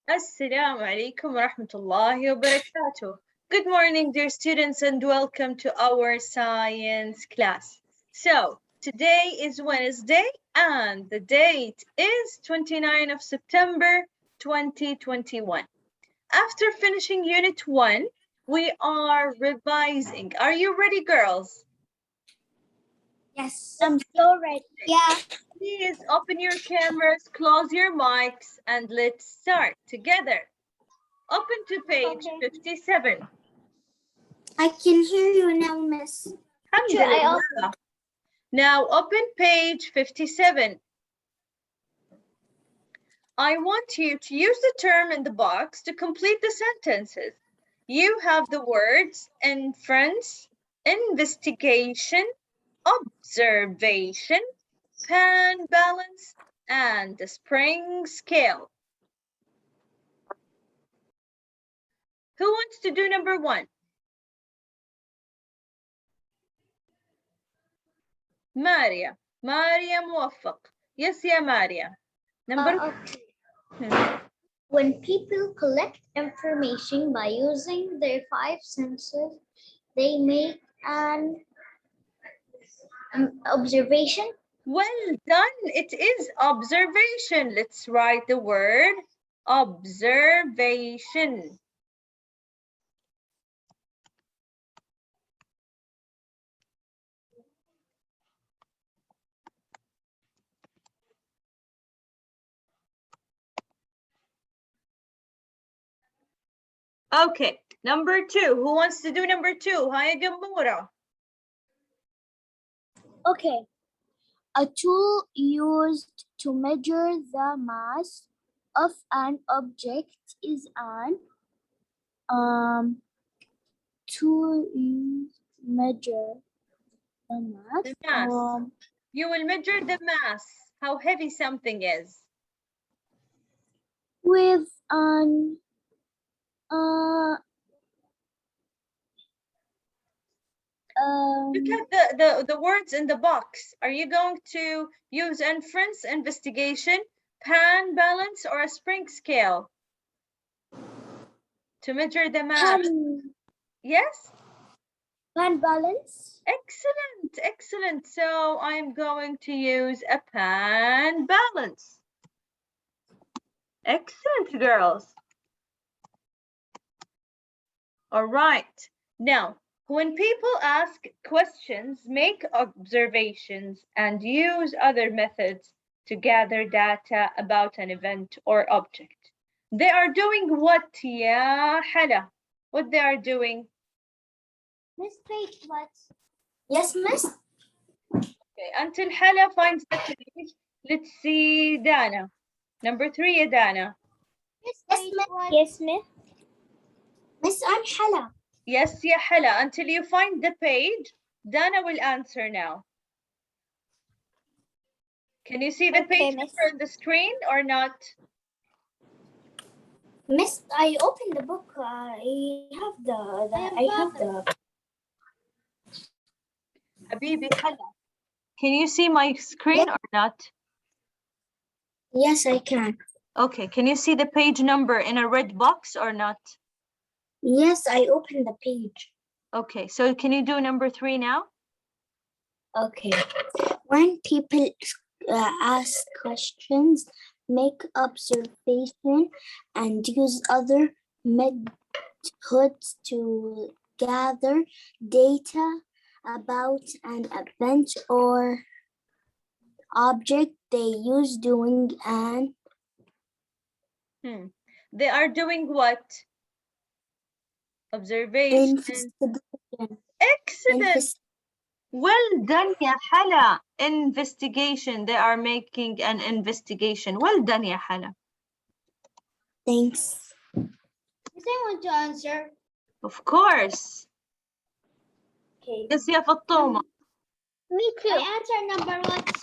Assalamu alaikum wa rahmatullahi wa barakatuh. Good morning, dear students, and welcome to our science class. So, today is Wednesday, and the date is 29th of September 2021. After finishing Unit 1, we are revising. Are you ready, girls? Yes, I'm so ready. Yeah. Please open your cameras, close your mics, and let's start together. Open to page 57. I can hear you now, Miss. Alhamdulillah. Now open page 57. I want you to use the term in the box to complete the sentences. You have the words inference, investigation, observation, pan balance, and the spring scale. Who wants to do number 1? Maria موفق. Yes, يا Maria. Number When people collect information by using their 5 senses, they make an observation. Well done. It is observation. Let's write the word observation. Okay, number 2. Who wants to do number 2? Hiya, Gamura. Okay. A tool used to measure the mass of an object is an tool used to measure the mass. The mass. You will measure the mass, how heavy something is. With an Look at the words in the box. Are you going to use inference, investigation, pan balance, or a spring scale to measure the mass? Yes? Pan balance. Excellent, excellent. So I'm going to use a pan balance. Excellent, girls. All right. Now, when people ask questions, make observations, and use other methods to gather data about an event or object, they are doing what, ya Hala? What they are doing? Miss Page, what? Yes, Miss. Okay, until Hala finds the page, let's see Dana. Number 3, ya Dana. Yes, Miss. Yes, Miss. Miss, I'm Hala. Yes, ya Hala. Until you find the page, Dana will answer now. Can you see the page number on the screen or not? Miss, I opened the book. I have the. Habibi Hala. Can you see my screen or not? Yes, I can. Okay, can you see the page number in a red box or not? Yes, I opened the page. Okay, so can you do number 3 now? Okay. When people ask questions, make observation, and use other methods to gather data about an event or object, they use doing an. They are doing what? Observation. Excellent. Well done, ya Hala. Investigation. They are making an investigation. Well done, ya Hala. Thanks. Does I want to answer? Of course. Okay. Yes, ya Fattuma. Me too. I answer number what?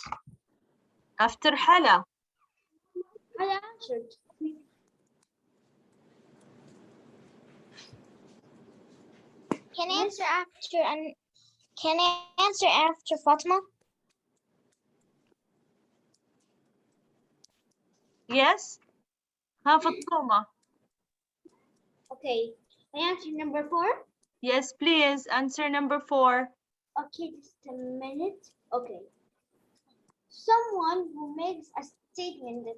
After Hala. I answered. Can I answer after and can I answer after Fatima? Yes. Ha Fattuma. Okay. Can I answer number 4? Yes, please. Answer number 4. Okay, just a minute. Okay. Someone who makes a statement that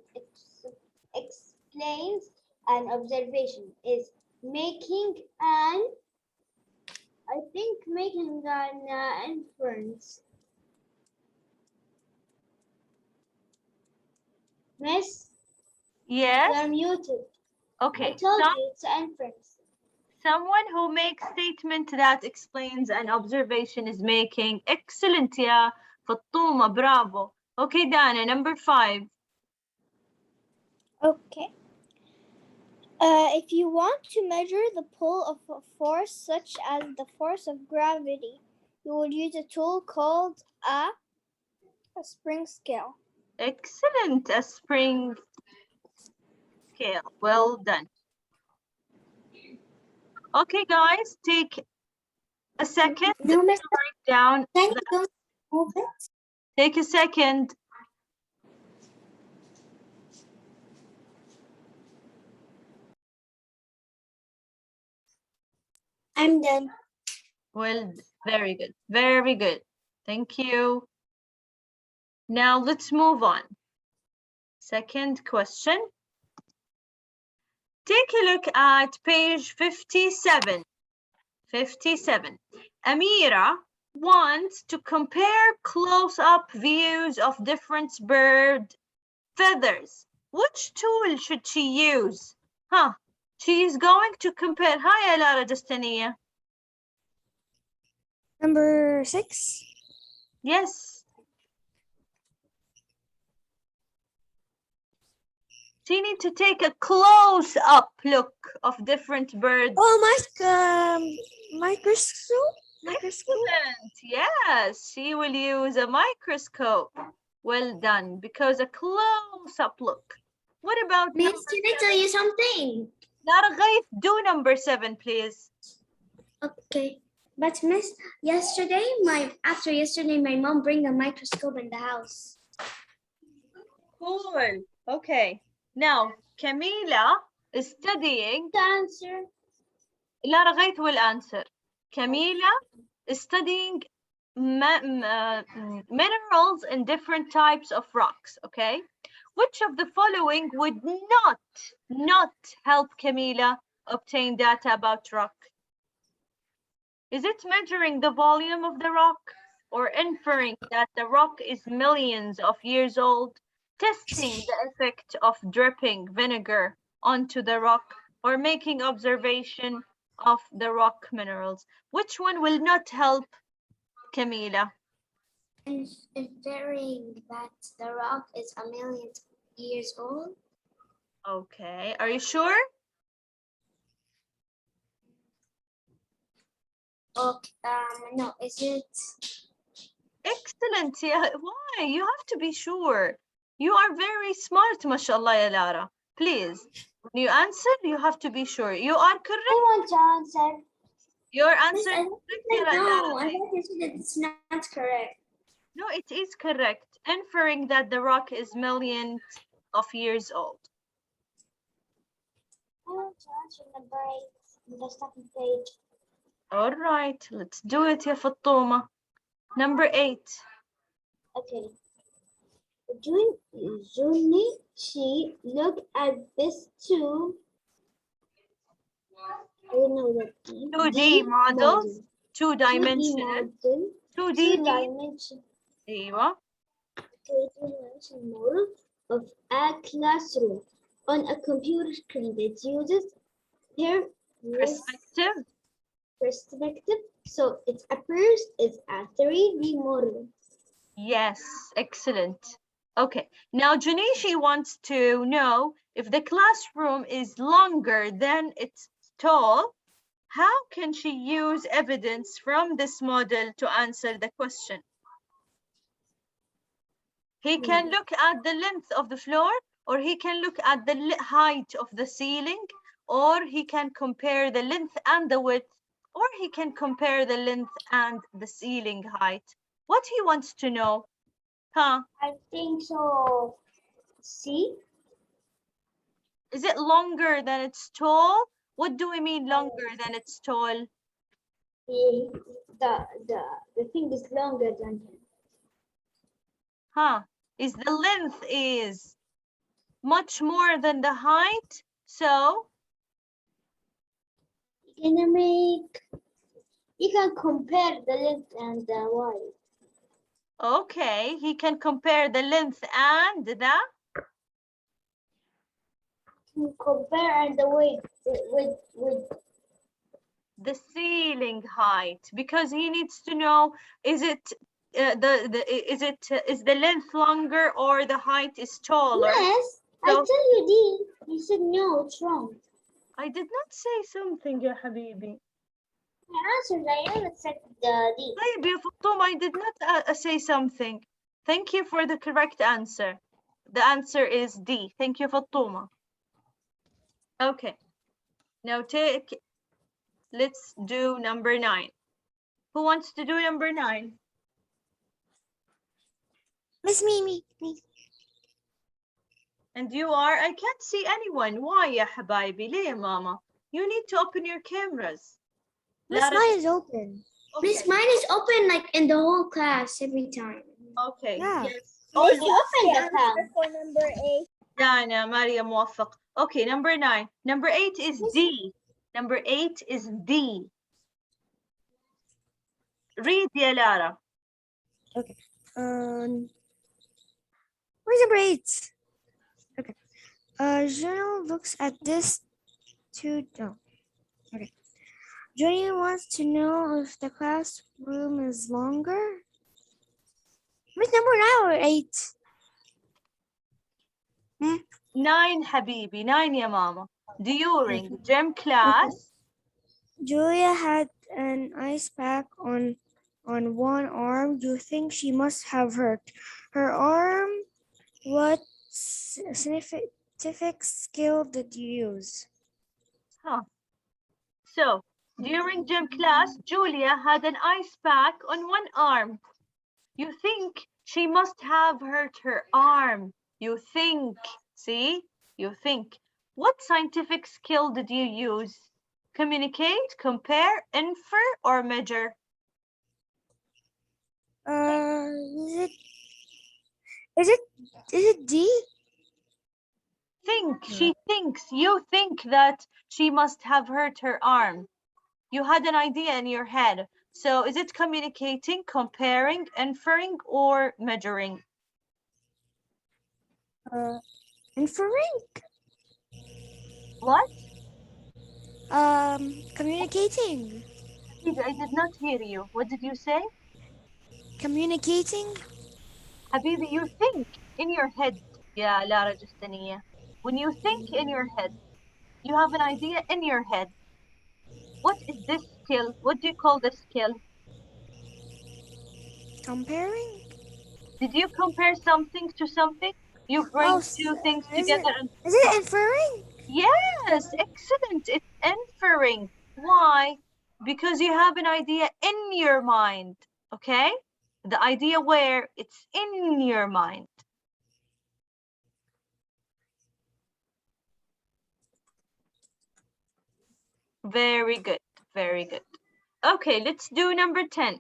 explains an observation is making an, I think, making an inference. Miss, Yes. you're muted. I Okay. told you it's an inference. Someone who makes statement that explains an observation is making. Excellent, يا فطومة. Bravo. Okay, Dana, number 5. Okay. If you want to measure the pull of a force such as the force of gravity, you will use a tool called a spring scale. Excellent. A spring scale. Well done. Okay, guys, take a second to write down. Move it. Take a second. I'm done. Well, very good. Very good. Thank you. Now let's move on. Second question. Take a look at page 57. 57. Amira wants to compare close-up views of different bird feathers. Which tool should she use? She is going to compare. Hi, Alara Destania. Number 6. Yes. She needs to take a close-up look of different birds. Oh, microscope? Excellent. Yes, she will use a microscope. Well done, because a close-up look. What about Miss, can I tell you something? Lara Ghaith, do number 7, please. Okay. But Miss, after yesterday, my mom bring a microscope in the house. Cool. Okay. Now, Camila is studying. The answer. Lara Ghaith will answer. Camila is studying minerals and different types of rocks, okay? Which of the following would not help Camila obtain data about rock? Is it measuring the volume of the rock, or inferring that the rock is millions of years old, testing the effect of dripping vinegar onto the rock, or making observation of the rock minerals? Which one will not help Camila? Inferring that the rock is a million years old. Okay, are you sure? Okay, no, is it? Excellent. Yeah, why? You have to be sure. You are very smart, mashallah, ya Lara. Please, when you answer, you have to be sure. You are correct. I want to answer. Your answer Miss, is correct, ya no, Lara. I thought you said it's not correct. No, it is correct. Inferring that the rock is millions of years old. I want to answer number 8, the second page. All right, let's do it, ya Fattuma. Number 8. Okay. She look at this too. I don't know that. 2D models, 2-dimensional, 2D dimension. أيوة. 3-dimensional model of a classroom on a computer screen that uses her perspective. So it appears as a 3D model. Yes, excellent. Okay, now Junishi wants to know if the classroom is longer than it's tall, how can she use evidence from this model to answer the question? He can look at the length of the floor, or he can look at the height of the ceiling, or he can compare the length and the width, or he can compare the length and the ceiling height. What he wants to know? I think so. See? Is it longer than it's tall, What do we mean longer than it's tall? The thing is longer than him. Huh? Is the length is much more than the height? So You can compare the length and the width. okay, he can compare the length and the Compare the width with the ceiling height, because he needs to know, is it is the length longer or the height is taller? Yes, I So tell you D. You said no, it's wrong. I did not say something, ya habibi. I answered, I never said the D. طيب يا فطوم, I did not say something. Thank you for the correct answer. The answer is D. Thank you, Fatuma. Okay. Now let's do number 9. Who wants to do number 9? Miss Mimi. And you are? I can't see anyone. Why, ya habibi? ليه, mama? You need to open your cameras. Miss, Lara- mine is open. Okay. Miss, mine is open like in the whole class every time. Okay. Yeah. Yes. Miss, Always. you open the tab. For number 8. Dana, Maria موفق. Okay, number 9. Number 8 is D. Number 8 is D. Read, ya Lara. Okay. Where's number 8? Okay. Juno looks at this two. No. Okay. Juno wants to know if the classroom is longer. What's number 9 or 8? 9 habibi, 9 ya mama. During gym class. Julia had an ice pack on one arm. Do you think she must have hurt her arm? What scientific skill did you use? Huh. So, during gym class, Julia had an ice pack on one arm. You think she must have hurt her arm. You think. See? You think. What scientific skill did you use? Communicate, compare, infer, or measure? Is it D? Think. She thinks. You think that she must have hurt her arm. You had an idea in your head. So is it communicating, comparing, inferring, or measuring? Inferring. What? Communicating. I did not hear you. What did you say? Communicating. Habibi, you think in your head. Yeah, Lara Justiniya. When you think in your head, you have an idea in your head. What is this skill? What do you call this skill? Comparing. Did you compare something to something? You bring two things together and... Is it inferring? Yes, excellent. It's inferring. Why? Because you have an idea in your mind, okay? The idea where it's in your mind. Very good, very good. Okay, let's do number 10.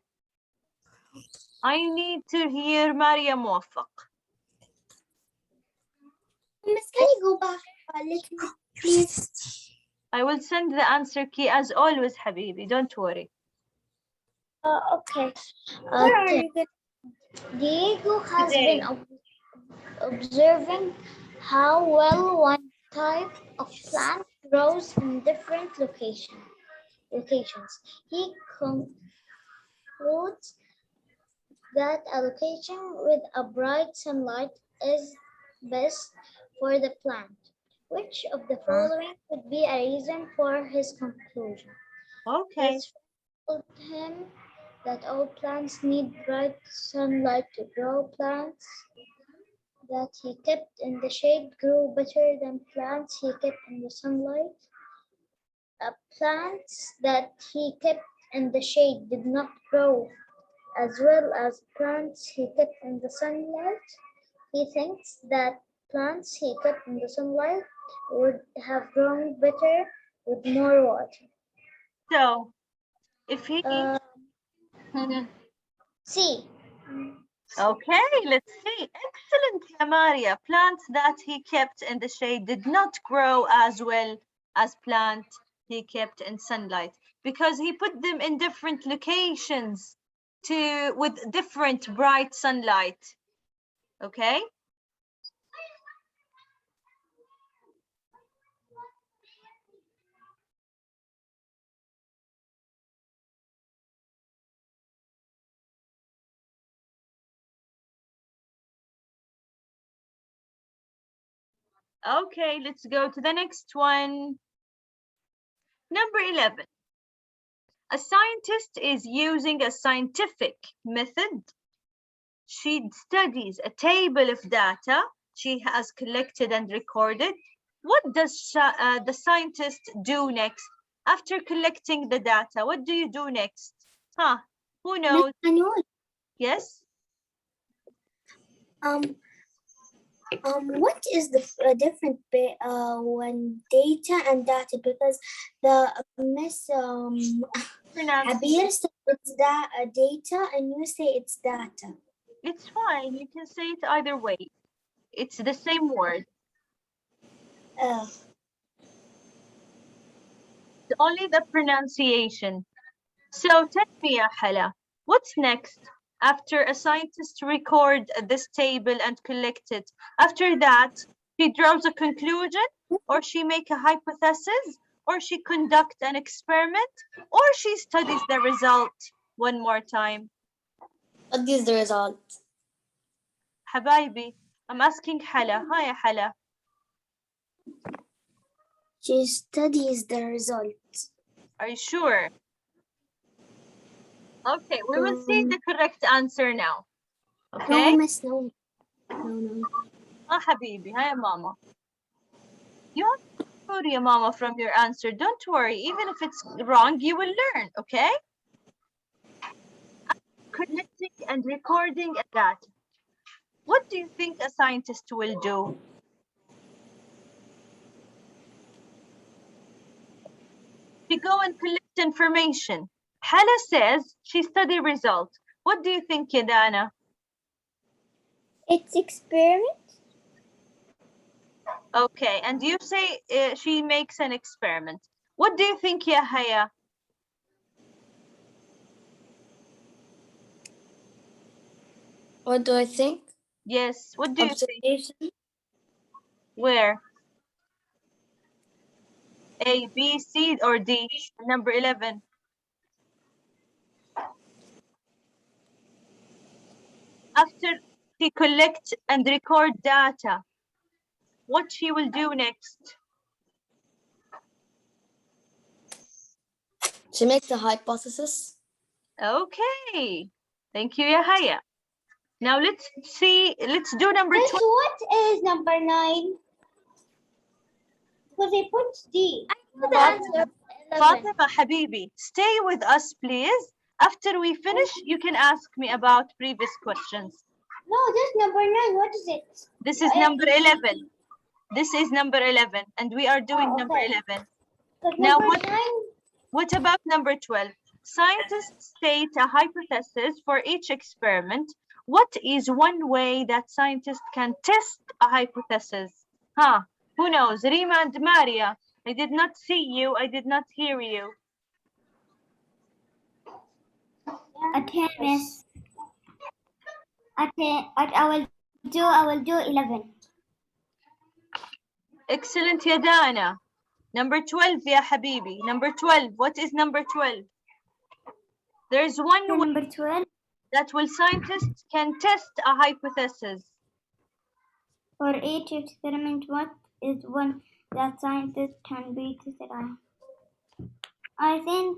I need to hear Maria موفق. Miss, can you go back a little, please? I will send the answer key as always, Habibi. Don't worry. Okay. Where are you going? Diego has Today. been observing how well one type of plant grows in different locations. He concludes that a location with a bright sunlight is best for the plant. Which of the following could be a reason for his conclusion? Okay. His friend told him that all plants need bright sunlight to grow. Plants that he kept in the shade grew better than plants he kept in the sunlight. Plants that he kept in the shade did not grow as well as plants he kept in the sunlight. He thinks that plants he kept in the sunlight would have grown better with more water. So, if he... C. Okay, let's see. Excellent, ya Maria. Plants that he kept in the shade did not grow as well as plants he kept in sunlight because he put them in different locations with different bright sunlight. Okay? Okay, let's go to the next one. Number 11. A scientist is using a scientific method. She studies a table of data she has collected and recorded. What does the scientist do next? After collecting the data, what do you do next? Huh? Who knows? Yes? What is the difference when data and data? Because the Miss Habir said it's data and you say it's data. It's fine. You can say it either way. It's the same word. It's only the pronunciation. So tell me, ya Hala, what's next? After a scientist record this table and collect it, after that, she draws a conclusion, or she make a hypothesis, or she conduct an experiment, or she studies the result one more time. Studies the result. Habibi, I'm asking Hala. Hi, Hala. She studies the result. Are you sure? Okay, we will see the correct answer now. Okay? No, Miss, no. No. Habibi, hi, Mama. You have to be sure, Mama, from your answer. Don't worry. Even if it's wrong, you will learn, okay? Collecting and recording data. What do you think a scientist will do? She go and collect information. Hala says she study results. What do you think, Yadana? It's experiment. Okay, and you say she makes an experiment. What do you think, Yahaya? What do I think? Yes, what do you think? Observation. Where? A, B, C, or D? Number 11. After she collect and record data, what she will do next? She makes a hypothesis. Okay, thank you, Yahaya. Now let's do number 12. What is number 9? Because they put D. Fatima Habibi, stay with us, please. After we finish, you can ask me about previous questions. No, this number 9. What is it? This is number 11. This is number 11, and we are doing number 11. Now, what about number 12? Scientists state a hypothesis for each experiment. What is one way that scientists can test a hypothesis? Huh? Who knows? Rima and Maria. I did not see you. I did not hear you. At 10, Miss. At 10, I will do 11. Excellent, Yadana. Number 12, ya Habibi. Number 12. What is number 12? There's one way Number 12. that will scientists can test a hypothesis. For each experiment, what is one that scientists can be tested on? I think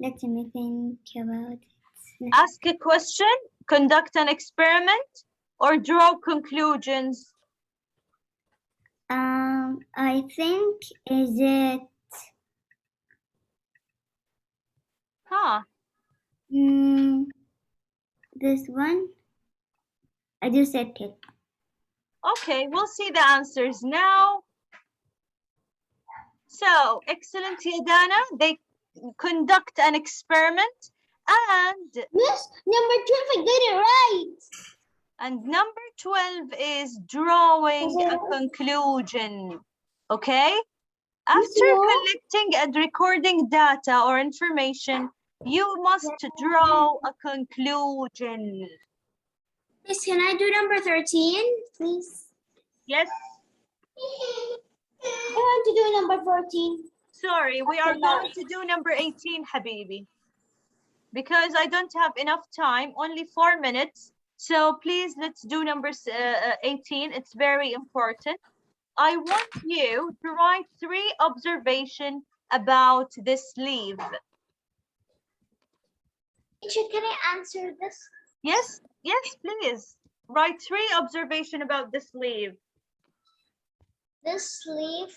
let me think about it. Ask a question, conduct an experiment, or draw conclusions. I think is it this one? I just said it. Okay, we'll see the answers now. So, excellent, Yadana. They conduct an experiment and Miss, number 12, I got it right. And number 12 is drawing a conclusion. Okay? After collecting and recording data or information, you must draw a conclusion. Miss, can I do number 13, please? Yes? I want to do number 14. Sorry, we are going to do number 18, Habibi. Because I don't have enough time, only 4 minutes. So please, let's do number 18. It's very important. I want you to write 3 observations about this leaf. Teacher, can I answer this? Yes, yes, please. Write 3 observations about this leaf. This leaf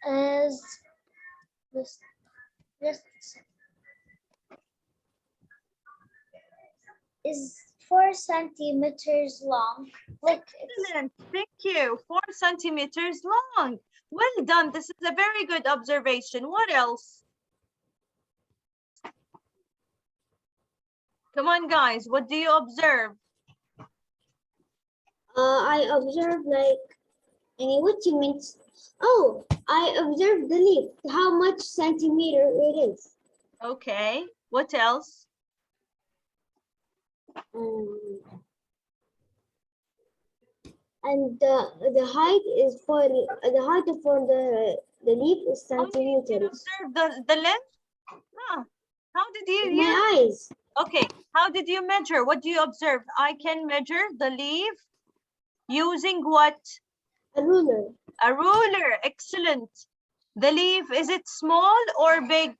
is this is 4 centimeters long. Like excellent, thank you. 4 centimeters long. Well done. This is a very good observation. What else? Come on, guys. What do you observe? I observed what you mean? Oh, I observed the leaf. How much centimeter it is? Okay. What else? And the height is for the height for the leaf is centimeters. You observe the length? Huh. How did you use? My eyes. Okay. How did you measure? What do you observe? I can measure the leaf using what? A ruler. A ruler. Excellent. The leaf, is it small or big?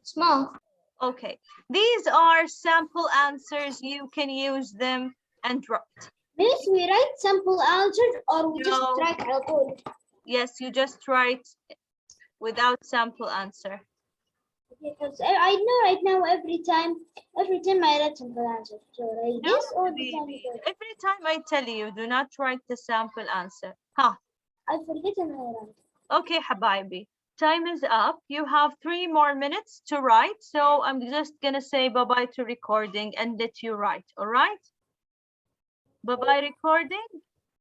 Small. Okay. These are sample answers. You can use them and write. Miss, we write sample answers or we just write our code? Yes, you just write without sample answer. Because I know right now every time I write sample answer. So write this or the sample. Every time I tell you, do not write the sample answer. Huh? I forget and I write. Okay, Habibi. Time is up. You have 3 more minutes to write. So I'm just gonna say bye-bye to recording and let you write. All right? Bye-bye recording.